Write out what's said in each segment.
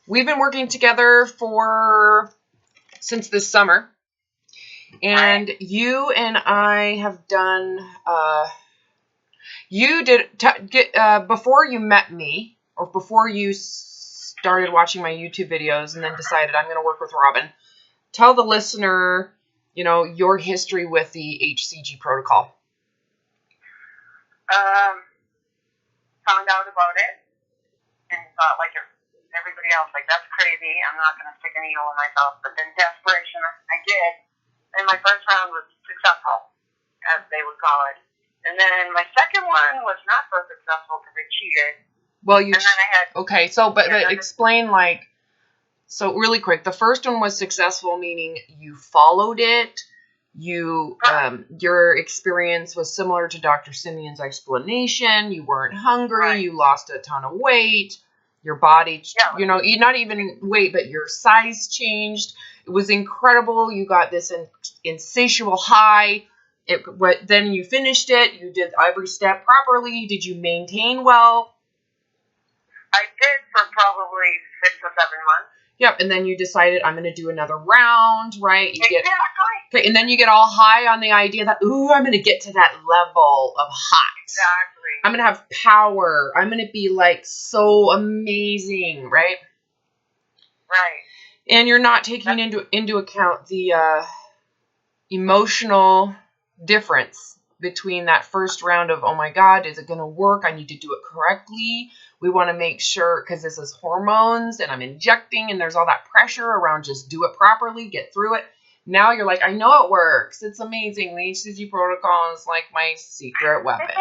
we've been working together since this summer. And you and I have done, before you met me, or before you started watching my YouTube videos and then decided I'm going to work with Robin, tell the listener, your history with the HCG protocol. Found out about it and thought, like everybody else, like, that's crazy. I'm not going to stick a needle in myself. But then desperation, I did. And my first round was successful, as they would call it. And then my second one was not so successful because I cheated. Well, and then I had... Okay, so, but explain, so really quick. The first one was successful, meaning you followed it. Your experience was similar to Dr. Simeon's explanation. You weren't hungry. Right. You lost a ton of weight. Your body, not even weight, but your size changed. It was incredible. You got this insatiable high. Then you finished it. You did every step properly. Did you maintain well? I did for probably 6 or 7 months. Yep, and then you decided, I'm going to do another round, right? Exactly. Okay, and then you get all high on the idea that, I'm going to get to that level of hot. Exactly. I'm going to have power. I'm going to be, so amazing, right? Right. And you're not taking into account the emotional difference between that first round of, oh my God, is it going to work? I need to do it correctly. We want to make sure, because this is hormones and I'm injecting and there's all that pressure around just do it properly, get through it. Now you're like, I know it works. It's amazing. The HCG protocol is like my secret weapon.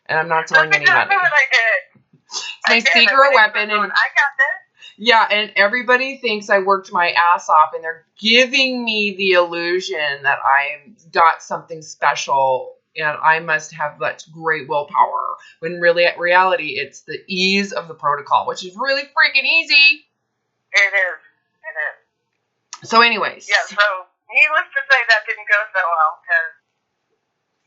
And I'm not telling anybody. That's what I did. It's my secret weapon. And I got this. Yeah, and everybody thinks I worked my ass off, and they're giving me the illusion that I got something special and I must have that great willpower, when really, at reality, it's the ease of the protocol, which is really freaking easy. It is. So anyways. Yeah, so needless to say, that didn't go so well, because,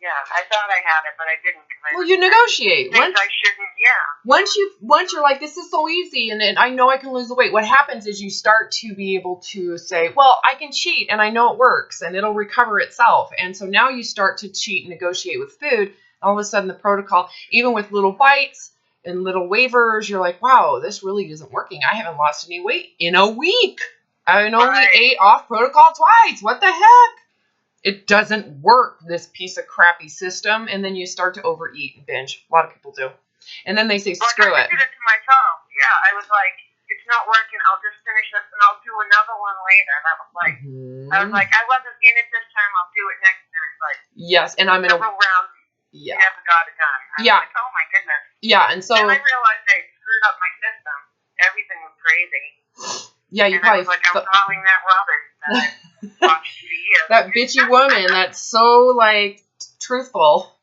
I thought I had it, but I didn't. Well, you negotiate. I shouldn't, Once you're like, this is so easy, and I know I can lose the weight, what happens is you start to be able to say, well, I can cheat, and I know it works, and it'll recover itself. And so now you start to cheat and negotiate with food. All of a sudden, the protocol, even with little bites and little waivers, you're like, wow, this really isn't working. I haven't lost any weight in a week. I only ate off protocol twice. What the heck? It doesn't work, this piece of crappy system, and then you start to overeat and binge. A lot of people do. And then they say, screw it. I did it to myself. Yeah, I was like, it's not working. I'll just finish this, and I'll do another one later. That was like, I was like, I wasn't in it this time. I'll do it next time. But yes, and I'm in several rounds, you never got it done. I was like, oh my goodness. Yeah, and so. And I realized I screwed up my system. Everything was crazy. Yeah, you probably. I was like, I'm calling that Robin. That bitchy woman that's so, truthful.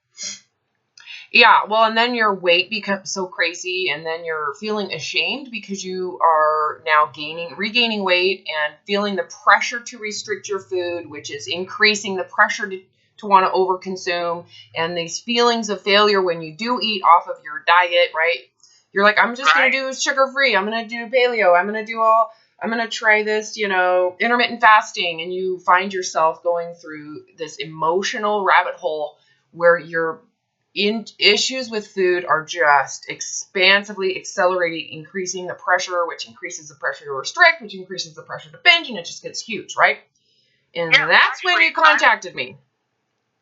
Yeah, well, and then your weight becomes so crazy, and then you're feeling ashamed because you are now regaining weight and feeling the pressure to restrict your food, which is increasing the pressure to want to overconsume, and these feelings of failure when you do eat off of your diet, right? You're like, I'm just going to do sugar-free. I'm going to do paleo. I'm going to try this, intermittent fasting. And you find yourself going through this emotional rabbit hole where your issues with food are just expansively accelerating, increasing the pressure, which increases the pressure to restrict, which increases the pressure to binge, and it just gets huge, right? And that's when you contacted me.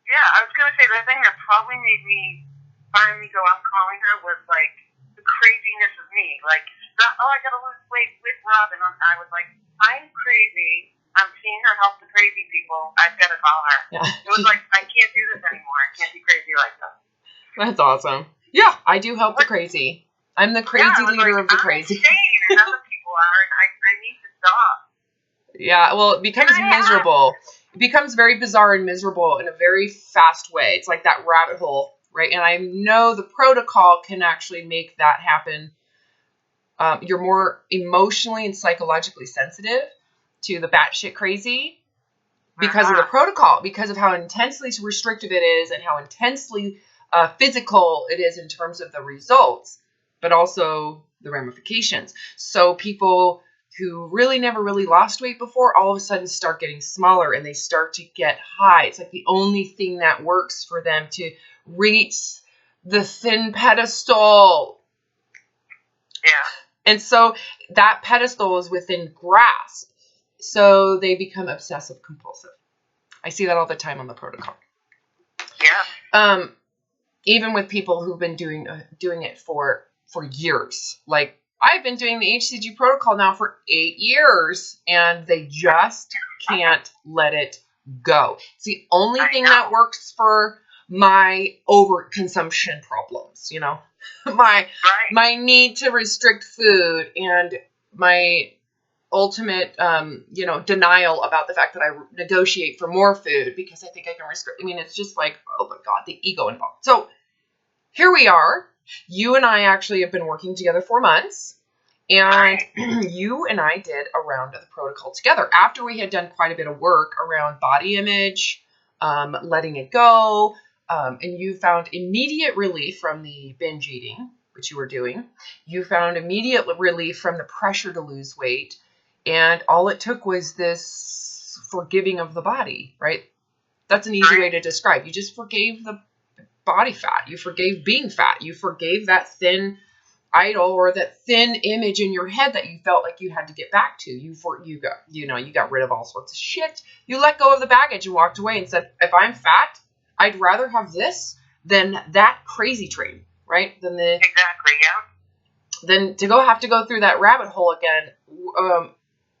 Yeah, I was going to say, the thing that probably made me finally go out calling her was, the craziness of me. I got to lose weight with Robin. I was like, I'm crazy. I'm seeing her help the crazy people. I've got to call her. Yeah. It was like, I can't do this anymore. I can't be crazy like this. That's awesome. Yeah, I do help the crazy. I'm the crazy leader of the crazy. I'm insane, and other people are, and I need to stop. Yeah, well, it becomes miserable. It becomes very bizarre and miserable in a very fast way. It's like that rabbit hole, right? And I know the protocol can actually make that happen. You're more emotionally and psychologically sensitive to the batshit crazy because of the protocol, because of how intensely restrictive it is and how intensely physical it is in terms of the results, but also the ramifications. So people who really never really lost weight before, all of a sudden start getting smaller and they start to get high. It's like the only thing that works for them to reach the thin pedestal. Yeah. And so that pedestal is within grasp. So they become obsessive compulsive. I see that all the time on the protocol. Yeah. Even with people who've been doing it for years. Like, I've been doing the HCG protocol now for 8 years, and they just can't let it go. It's the only thing that works for my overconsumption problems, you know, my need to restrict food and my ultimate, denial about the fact that I negotiate for more food because I think I can restrict. I mean, it's just like, oh my God, the ego involved. So here we are. You and I actually have been working together for months, and you and I did a round of the protocol together after we had done quite a bit of work around body image, letting it go, and you found immediate relief from the binge eating, which you were doing. You found immediate relief from the pressure to lose weight, and all it took was this forgiving of the body, right? That's an easy way to describe. You just forgave the body fat. You forgave being fat. You forgave that thin idol or that thin image in your head that you felt like you had to get back to. You got rid of all sorts of shit. You let go of the baggage and walked away and said, if I'm fat, I'd rather have this than that crazy train, right? Exactly, yeah. Then to have to go through that rabbit hole again.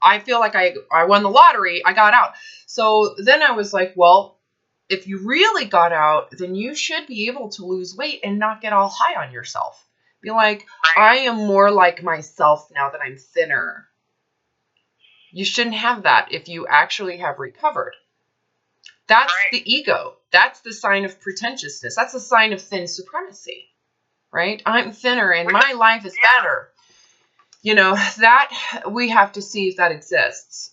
I feel like I won the lottery. I got out. So then I was like, well, if you really got out, then you should be able to lose weight and not get all high on yourself. Be like, I am more like myself now that I'm thinner. You shouldn't have that if you actually have recovered. That's the ego. That's the sign of pretentiousness. That's the sign of thin supremacy, right? I'm thinner and my life is better. You know, that we have to see if that exists.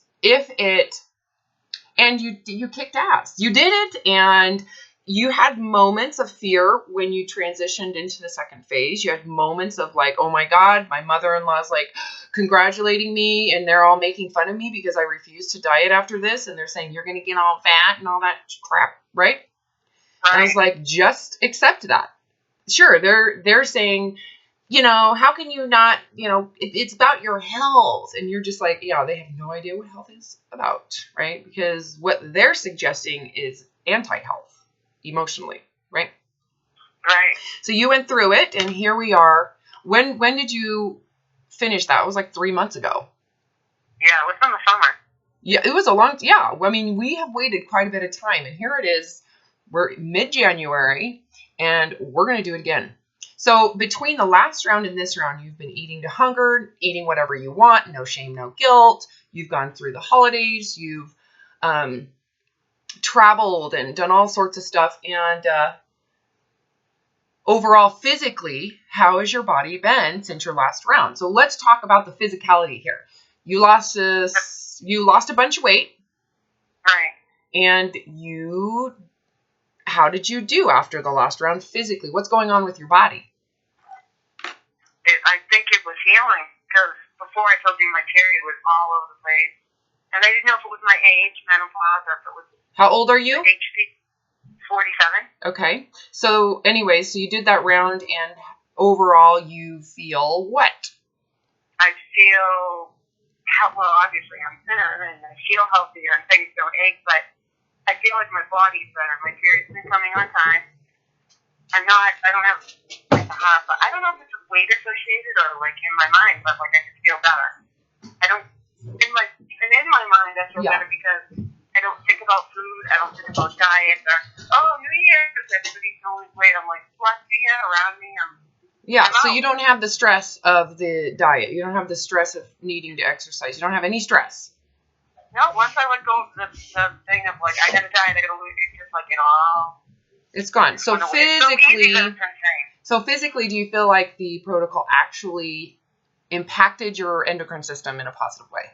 And you kicked ass. You did it, and you had moments of fear when you transitioned into the second phase. You had moments of like, oh my God, my mother-in-law's like congratulating me, and they're all making fun of me because I refuse to diet after this, and they're saying you're going to get all fat and all that crap, right? And I was like, just accept that. Sure, they're saying, you know, how can you not, you know, it's about your health. And you're just like, yeah, they have no idea what health is about, right? Because what they're suggesting is anti-health emotionally, right? Right. So you went through it, and here we are. When did you finish that? It was like 3 months ago. Yeah, it was in the summer. Yeah, it was a long, yeah. I mean, we have waited quite a bit of time, and here it is. We're mid-January, and we're going to do it again. So between the last round and this round, you've been eating to hunger, eating whatever you want, no shame, no guilt. You've gone through the holidays. You've traveled and done all sorts of stuff. And overall, physically, how has your body been since your last round? So let's talk about the physicality here. You lost a bunch of weight. Right. And how did you do after the last round physically? What's going on with your body? I think it was healing, because before I told you my period was all over the place. And I didn't know if it was my age, menopause, or if it was... How old are you? 47. Okay. So anyways, so you did that round, and overall you feel what? I feel, well, obviously I'm thinner, and I feel healthier, and things don't ache, but I feel like my body's better. My period's been coming on time. I don't have like the hot, but I don't know if it's weight associated or like in my mind, but like I just feel better. In my mind I feel better because I don't think about food, I don't think about diet, or, New Year's, everybody's going weight. I'm like, fluffy around me. So you don't have the stress of the diet. You don't have the stress of needing to exercise. You don't have any stress. No, once I let go of the thing of like, I gotta diet, I gotta lose, it's just like it all... It's gone. So physically, do you feel like the protocol actually impacted your endocrine system in a positive way?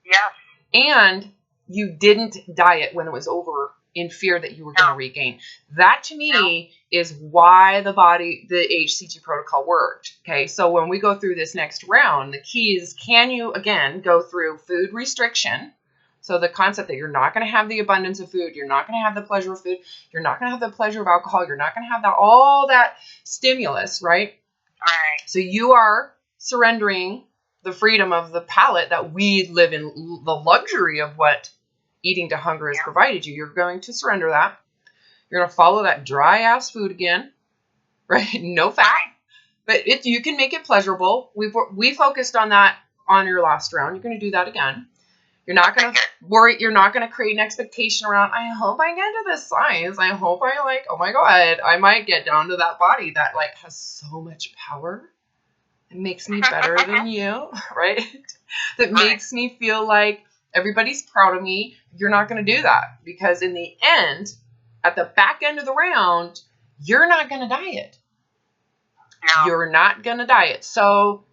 Yes. And you didn't diet when it was over in fear that you were going to regain. That to me is why the HCG protocol worked. Okay, so when we go through this next round, the key is, can you, again, go through food restriction? So the concept that you're not going to have the abundance of food, you're not going to have the pleasure of food, you're not going to have the pleasure of alcohol, you're not going to have all that stimulus, right? Right. So you are surrendering the freedom of the palate that we live in, the luxury of what eating to hunger has provided you. You're going to surrender that. You're going to follow that dry ass food again, right? No fat, but you can make it pleasurable. We focused on that on your last round. You're going to do that again. You're not going to worry. You're not going to create an expectation around, I hope I get to this size. I hope I oh my God, I might get down to that body that has so much power. It makes me better than you, right? That makes me feel like everybody's proud of me. You're not going to do that, because in the end, at the back end of the round, you're not going to diet. No. You're not going to diet. So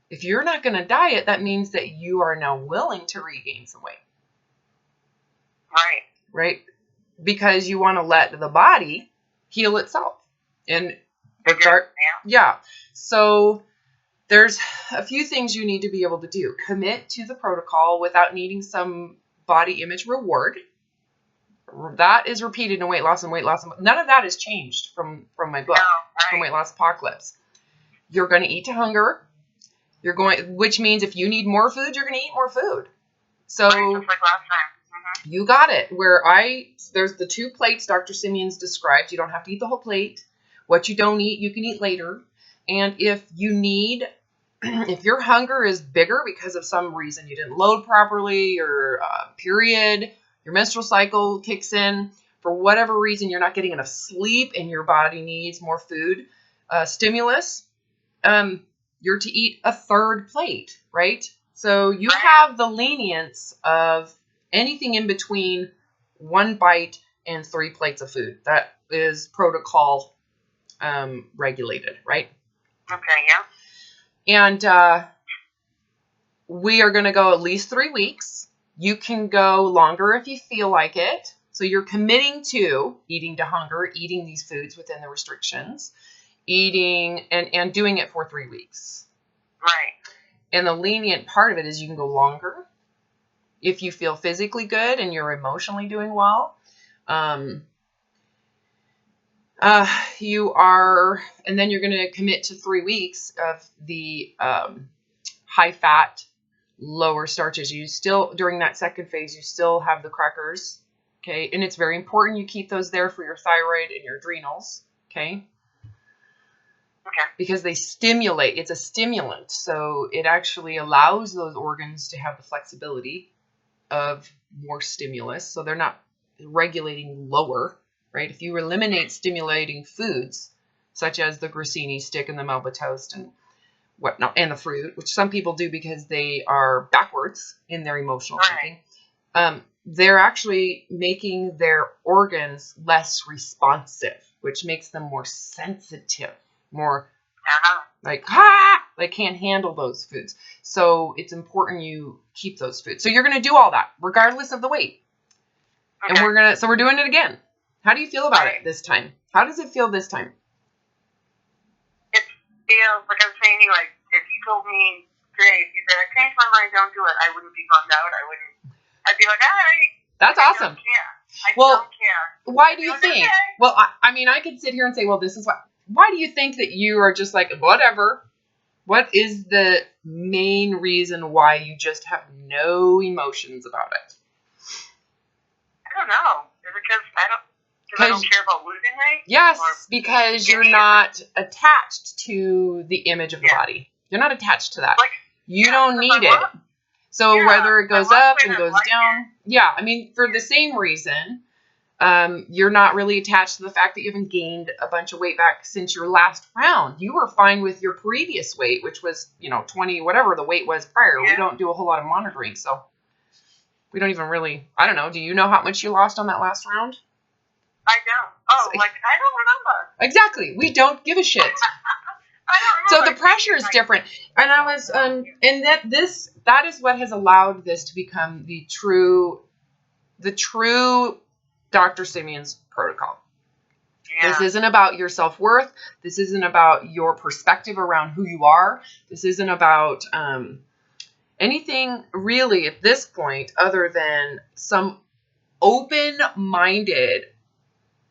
if you're not going to diet, that means that you are now willing to regain some weight. Right. Right? Because you want to let the body heal itself. And so there's a few things you need to be able to do. Commit to the protocol without needing some body image reward. That is repeated in weight loss and weight loss. None of that has changed from my book, from Weight Loss Apocalypse. You're going to eat to hunger. Which means if you need more food, you're going to eat more food. So just like last time. You got it. There's the 2 plates Dr. Simeon's described. You don't have to eat the whole plate. What you don't eat, you can eat later. And if your hunger is bigger because of some reason, you didn't load properly, your period, your menstrual cycle kicks in, for whatever reason, you're not getting enough sleep and your body needs more food, stimulus, you're to eat a 3rd plate, right? So you have the lenience of anything in between 1 bite and 3 plates of food. That is protocol regulated, right? Okay, yeah. And we are going to go at least 3 weeks. You can go longer if you feel like it. So you're committing to eating to hunger, eating these foods within the restrictions, eating and doing it for 3 weeks. Right. And the lenient part of it is you can go longer if you feel physically good and you're emotionally doing well. And then you're going to commit to 3 weeks of the high fat, lower starches. You still, during that second phase, you still have the crackers. Okay. And it's very important you keep those there for your thyroid and your adrenals. Okay. Okay. Because they stimulate. It's a stimulant. So it actually allows those organs to have the flexibility of more stimulus. So they're not regulating lower, right? If you eliminate stimulating foods, such as the grissini stick and the Melba toast and whatnot, and the fruit, which some people do because they are backwards in their emotional thinking, they're actually making their organs less responsive, which makes them more sensitive, more they can't handle those foods. So it's important you keep those foods. So you're going to do all that regardless of the weight. Okay. And we're doing it again. How do you feel about it this time? How does it feel this time? It feels like I'm saying to you, like, if you told me today, if you said, I changed my mind, don't do it, I wouldn't be bummed out. I'd be like, all right. That's awesome. I don't care. I don't care. Why do you think? Okay. Well, I could sit here and say, well, this is why do you think that you are just like, whatever? What is the main reason why you just have no emotions about it? I don't know. Is it because I don't care about losing weight? Yes, because you're not attached to the image of the body. You're not attached to that. You don't need it. So whether it goes up and goes down. Yeah, I mean, for the same reason, you're not really attached to the fact that you haven't gained a bunch of weight back since your last round. You were fine with your previous weight, which was, 20, whatever the weight was prior. Yeah. We don't do a whole lot of monitoring, so we don't even really, I don't know. Do you know how much you lost on that last round? I don't. Oh, I don't remember. Exactly. We don't give a shit. I don't remember. So the pressure is different. And I was, and that is what has allowed this to become the true Dr. Simeon's protocol. This Yeah. isn't about your self-worth. This isn't about your perspective around who you are. This isn't about anything really at this point other than some open-minded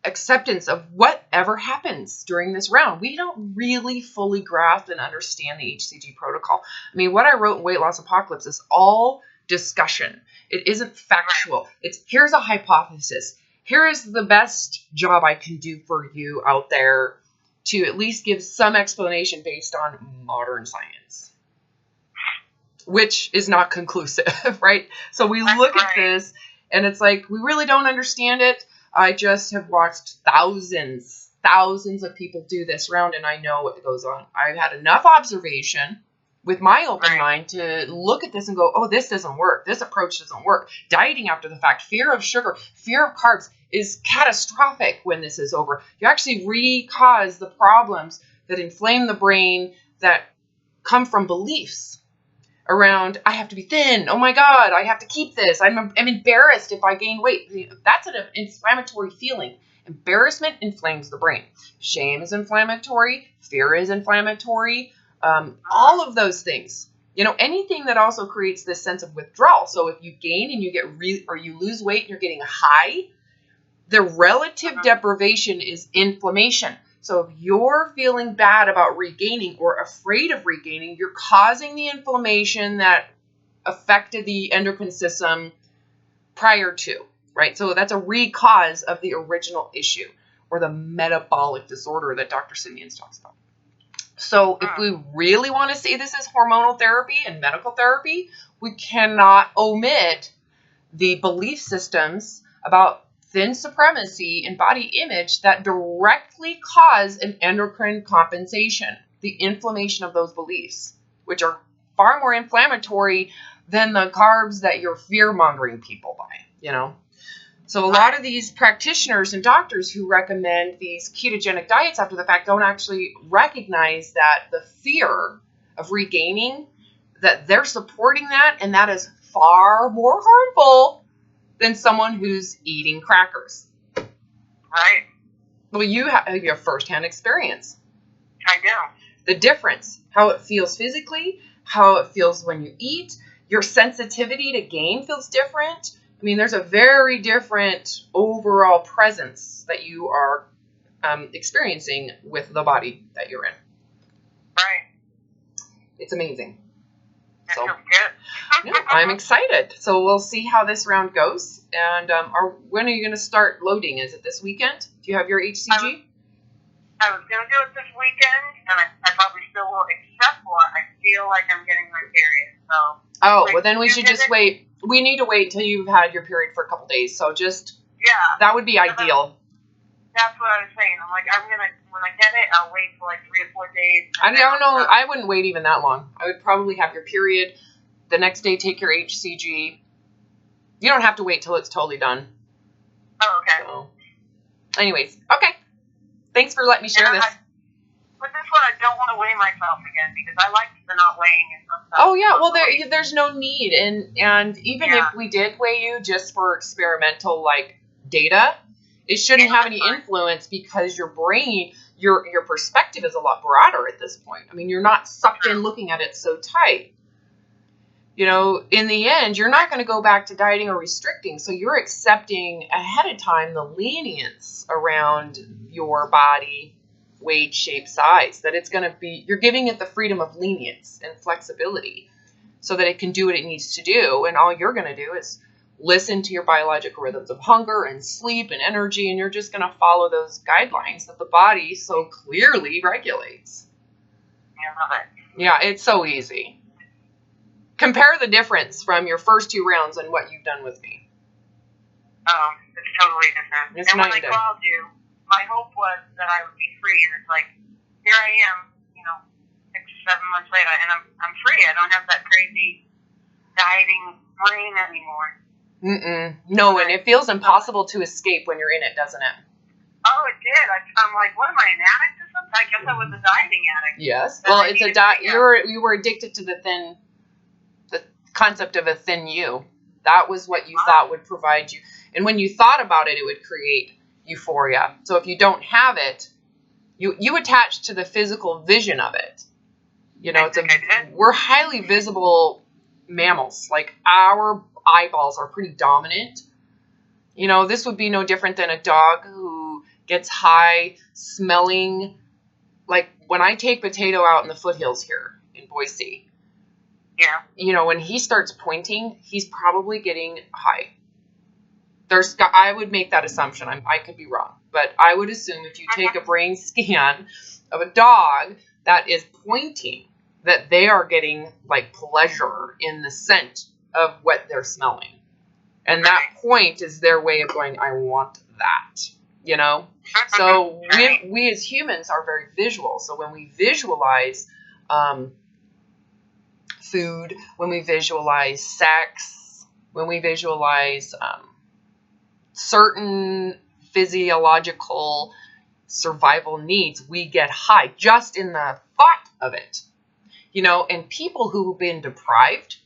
acceptance of whatever happens during this round. We don't really fully grasp and understand the HCG protocol. I mean, what I wrote in Weight Loss Apocalypse is all discussion. It isn't factual. It's here's a hypothesis. Here is the best job I can do for you out there to at least give some explanation based on modern science, which is not conclusive, right? So we look at this and it's like, we really don't understand it. I just have watched thousands of people do this round, and I know what goes on. I've had enough observation with my open mind to look at this and go, oh, this doesn't work. This approach doesn't work. Dieting after the fact, fear of sugar, fear of carbs is catastrophic when this is over. You actually re-cause the problems that inflame the brain that come from beliefs around, I have to be thin. Oh my God, I have to keep this. I'm embarrassed if I gain weight. That's an inflammatory feeling. Embarrassment inflames the brain. Shame is inflammatory. Fear is inflammatory. All of those things. You know, anything that also creates this sense of withdrawal. So if you gain and you get or you lose weight and you're getting high, the relative deprivation is inflammation. So if you're feeling bad about regaining or afraid of regaining, you're causing the inflammation that affected the endocrine system prior to, right? So that's a re-cause of the original issue or the metabolic disorder that Dr. Simeons talks about. So if we really want to see this as hormonal therapy and medical therapy, we cannot omit the belief systems about thin supremacy and body image that directly cause an endocrine compensation, the inflammation of those beliefs, which are far more inflammatory than the carbs that you're fear-mongering people by, you know? So a lot of these practitioners and doctors who recommend these ketogenic diets after the fact don't actually recognize that the fear of regaining, that they're supporting that, and that is far more harmful than someone who's eating crackers. Right. Well, you have your firsthand experience. I do. The difference, how it feels physically, how it feels when you eat, your sensitivity to gain feels different. I mean, there's a very different overall presence that you are experiencing with the body that you're in. Right. It's amazing. That So, feels good. yeah, I'm excited. So we'll see how this round goes. And when are you going to start loading? Is it this weekend? Do you have your HCG? I was going to do it this weekend, and I probably still will, except for I feel like I'm getting my period. So. Oh, well then we should just wait. We need to wait until you've had your period for a couple days. So just, that would be ideal. That's what I was saying. I'm like, when I get it, I'll wait for like 3 or 4 days. I don't know. I wouldn't wait even that long. I would probably have your period. The next day, take your HCG. You don't have to wait till it's totally done. Oh, okay. So, anyways, okay. Thanks for letting me share this. But this one, I don't want to weigh myself again because I like the not weighing and stuff. Oh yeah, well there's no need, and even if we did weigh you just for experimental like data, it shouldn't have any influence because your brain, your perspective is a lot broader at this point. I mean, you're not sucked in looking at it so tight. You know, in the end, you're not going to go back to dieting or restricting, so you're accepting ahead of time the lenience around your body, weight, shape, size, that it's going to be, you're giving it the freedom of lenience and flexibility so that it can do what it needs to do. And all you're going to do is listen to your biological rhythms of hunger and sleep and energy, and you're just going to follow those guidelines that the body so clearly regulates. I love it. Yeah, it's so easy. Compare the difference from your first 2 rounds and what you've done with me. Oh, it's totally different. It's and when night I and day. called you, my hope was that I would be free, and it's like, here I am, 6 or 7 months later, and I'm free. I don't have that crazy dieting brain anymore. No, and it feels impossible to escape when you're in it, doesn't it? Oh, it did. I'm like, what am I, an addict or something? I guess I was a dieting addict. Yes. Well, it's a diet. You were addicted to the concept of a thin you. That was what you thought would provide you. And when you thought about it, it would create euphoria. So if you don't have it, you attach to the physical vision of it. You know, we're highly visible mammals. Like, our eyeballs are pretty dominant. You know, this would be no different than a dog who gets high smelling. Like, when I take Potato out in the foothills here in Boise, yeah, you know, when he starts pointing, he's probably getting high. I would make that assumption. I could be wrong, but I would assume if you take a brain scan of a dog that is pointing, that they are getting like pleasure in the scent of what they're smelling. And that point is their way of going, I want that, you know? So we as humans are very visual. So when we visualize food, when we visualize sex, when we visualize certain physiological survival needs, we get high just in the thought of it. You know, and people who've been deprived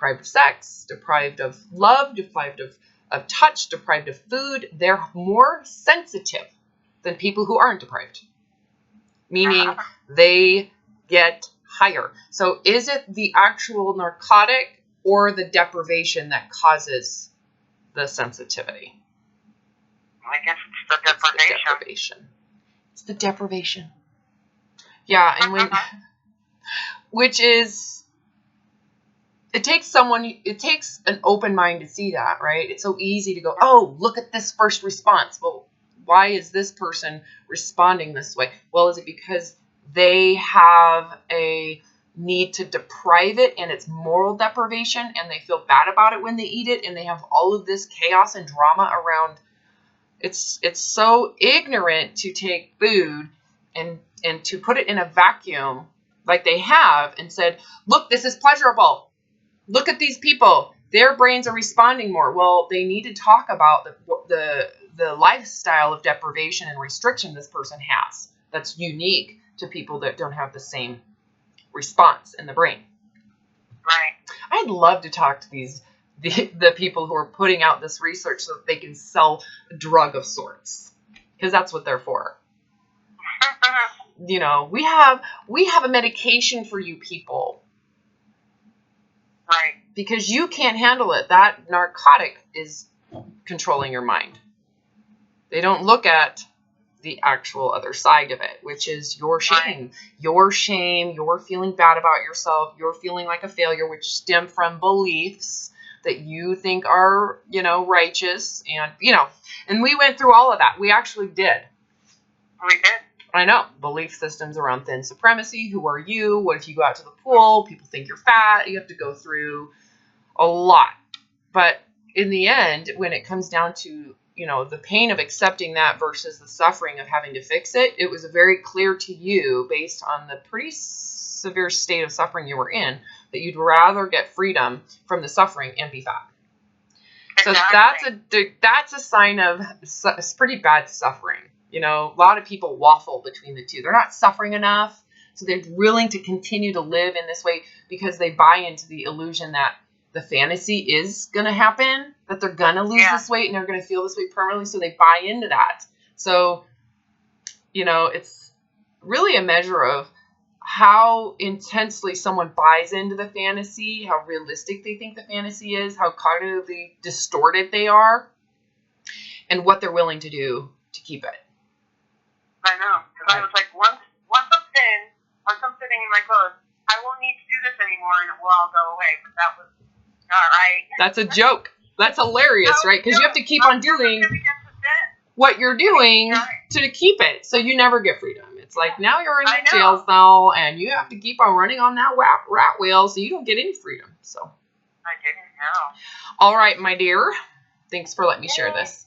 of sex, deprived of love, deprived of touch, deprived of food, they're more sensitive than people who aren't deprived. Meaning they get higher. So is it the actual narcotic or the deprivation that causes the sensitivity? I guess it's the deprivation. It's the deprivation. Yeah, and which is, it takes an open mind to see that, right? It's so easy to go, oh, look at this first response. Well, why is this person responding this way? Well, is it because they have a need to deprive it and it's moral deprivation and they feel bad about it when they eat it and they have all of this chaos and drama around? It's so ignorant to take food and to put it in a vacuum like they have and said, look, this is pleasurable. Look at these people. Their brains are responding more. Well, they need to talk about the lifestyle of deprivation and restriction this person has that's unique to people that don't have the same response in the brain. Right. I'd love to talk to the people who are putting out this research so that they can sell a drug of sorts, because that's what they're for. You know, we have a medication for you people. Right. Because you can't handle it. That narcotic is controlling your mind. They don't look at the actual other side of it, which is your shame. Your shame, you're feeling bad about yourself, you're feeling like a failure, which stem from beliefs that you think are, you know, righteous. And, you know, and we went through all of that. We actually did. We did. I know. Belief systems around thin supremacy. Who are you? What if you go out to the pool? People think you're fat. You have to go through a lot. But in the end, when it comes down to, you know, the pain of accepting that versus the suffering of having to fix it, it was very clear to you, based on the pretty severe state of suffering you were in, that you'd rather get freedom from the suffering and be fat. Exactly. So that's a sign of pretty bad suffering. You know, a lot of people waffle between the two. They're not suffering enough, so they're willing to continue to live in this way because they buy into the illusion that the fantasy is going to happen, that they're going to lose this weight and they're going to feel this way permanently, so they buy into that. So, you know, it's really a measure of how intensely someone buys into the fantasy, how realistic they think the fantasy is, how cognitively distorted they are, and what they're willing to do to keep it. I know, because I was like, once I'm thin, once I'm sitting in my clothes, I won't need to do this anymore and it will all go away. But that was not right. That's a joke. That's hilarious, right? Because you have to keep on doing what you're doing to keep it, so you never get freedom. It's like, now you're in a jail cell and you have to keep on running on that rat wheel, so you don't get any freedom. So I didn't know. All right, my dear. Thanks for letting me share this.